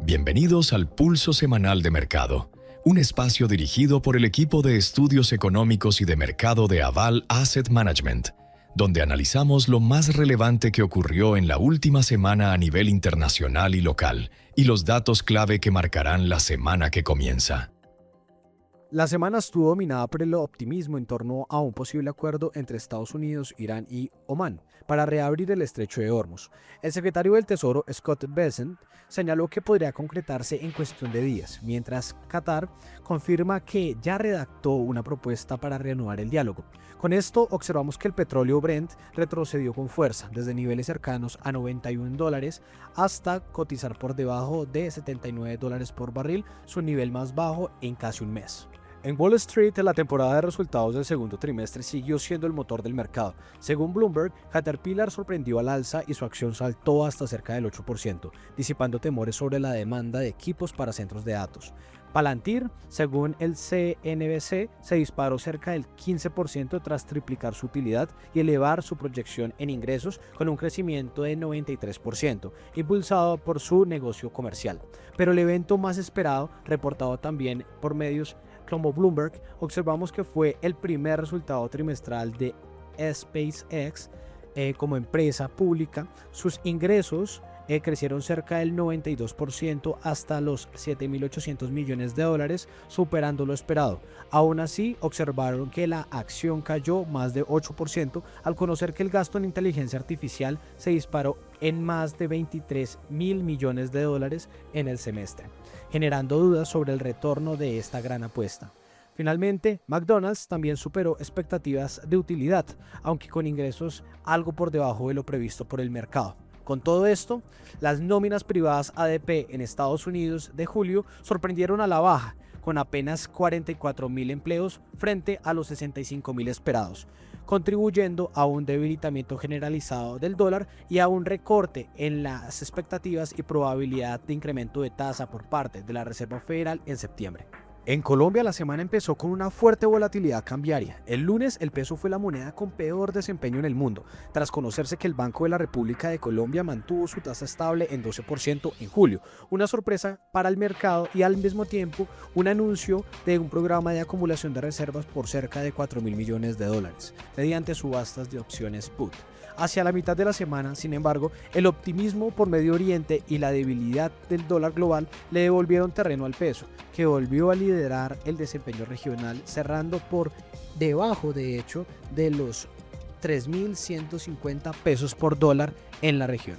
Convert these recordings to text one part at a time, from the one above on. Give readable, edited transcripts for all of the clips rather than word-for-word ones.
Bienvenidos al Pulso Semanal de Mercado, un espacio dirigido por el equipo de estudios económicos y de mercado de Aval Asset Management, donde analizamos lo más relevante que ocurrió en la última semana a nivel internacional y local, y los datos clave que marcarán la semana que comienza. La semana estuvo dominada por el optimismo en torno a un posible acuerdo entre Estados Unidos, Irán y Omán para reabrir el estrecho de Hormuz. El secretario del Tesoro, Scott Bessent, señaló que podría concretarse en cuestión de días, mientras Qatar confirma que ya redactó una propuesta para reanudar el diálogo. Con esto observamos que el petróleo Brent retrocedió con fuerza, desde niveles cercanos a $91 hasta cotizar por debajo de $79 por barril, su nivel más bajo en casi un mes. En Wall Street, la temporada de resultados del segundo trimestre siguió siendo el motor del mercado. Según Bloomberg, Caterpillar sorprendió al alza y su acción saltó hasta cerca del 8%, disipando temores sobre la demanda de equipos para centros de datos. Palantir, según el CNBC, se disparó cerca del 15% tras triplicar su utilidad y elevar su proyección en ingresos con un crecimiento de 93%, impulsado por su negocio comercial. Pero el evento más esperado, reportado también por medios como Bloomberg, observamos que fue el primer resultado trimestral de SpaceX como empresa pública. Sus ingresos crecieron cerca del 92% hasta los $7.800 millones, superando lo esperado. Aún así, observaron que la acción cayó más de 8% al conocer que el gasto en inteligencia artificial se disparó en más de $23.000 millones en el semestre, generando dudas sobre el retorno de esta gran apuesta. Finalmente, McDonald's también superó expectativas de utilidad, aunque con ingresos algo por debajo de lo previsto por el mercado. Con todo esto, las nóminas privadas ADP en Estados Unidos de julio sorprendieron a la baja, con apenas 44.000 empleos frente a los 65.000 esperados, contribuyendo a un debilitamiento generalizado del dólar y a un recorte en las expectativas y probabilidad de incremento de tasa por parte de la Reserva Federal en septiembre. En Colombia, la semana empezó con una fuerte volatilidad cambiaria. El lunes, el peso fue la moneda con peor desempeño en el mundo, tras conocerse que el Banco de la República de Colombia mantuvo su tasa estable en 12% en julio, una sorpresa para el mercado y al mismo tiempo un anuncio de un programa de acumulación de reservas por cerca de $4.000 millones, mediante subastas de opciones put. Hacia la mitad de la semana, sin embargo, el optimismo por Medio Oriente y la debilidad del dólar global le devolvieron terreno al peso, que volvió a liderar el desempeño regional, cerrando por debajo, de hecho, de los 3.150 pesos por dólar en la región.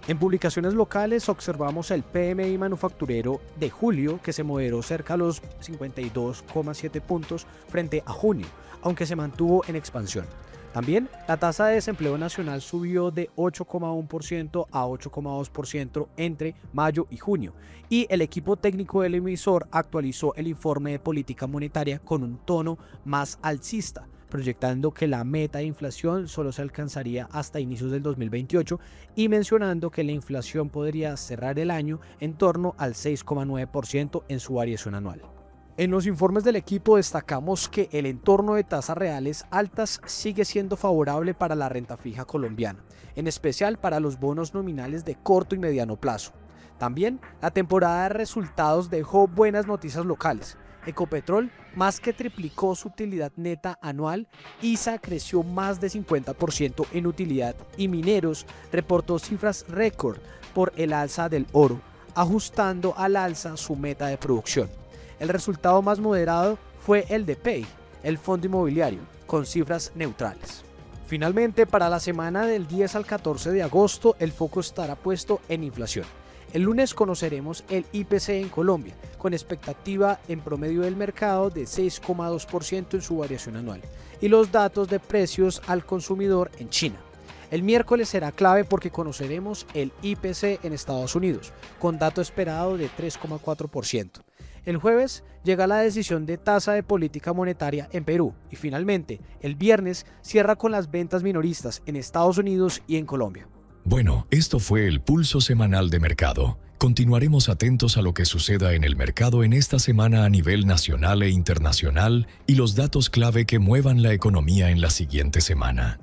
En publicaciones locales observamos el PMI manufacturero de julio, que se moderó cerca a los 52,7 puntos frente a junio, aunque se mantuvo en expansión. También la tasa de desempleo nacional subió de 8,1% a 8,2% entre mayo y junio, y el equipo técnico del emisor actualizó el informe de política monetaria con un tono más alcista, proyectando que la meta de inflación solo se alcanzaría hasta inicios del 2028 y mencionando que la inflación podría cerrar el año en torno al 6,9% en su variación anual. En los informes del equipo destacamos que el entorno de tasas reales altas sigue siendo favorable para la renta fija colombiana, en especial para los bonos nominales de corto y mediano plazo. También la temporada de resultados dejó buenas noticias locales. Ecopetrol más que triplicó su utilidad neta anual, ISA creció más de 50% en utilidad y Mineros reportó cifras récord por el alza del oro, ajustando al alza su meta de producción. El resultado más moderado fue el de Pay, el fondo inmobiliario, con cifras neutrales. Finalmente, para la semana del 10 al 14 de agosto, el foco estará puesto en inflación. El lunes conoceremos el IPC en Colombia, con expectativa en promedio del mercado de 6,2% en su variación anual, y los datos de precios al consumidor en China. El miércoles será clave porque conoceremos el IPC en Estados Unidos, con dato esperado de 3,4%. El jueves llega la decisión de tasa de política monetaria en Perú y finalmente el viernes cierra con las ventas minoristas en Estados Unidos y en Colombia. Bueno, esto fue el Pulso Semanal de Mercado, Continuaremos atentos a lo que suceda en el mercado en esta semana a nivel nacional e internacional y los datos clave que muevan la economía en la siguiente semana.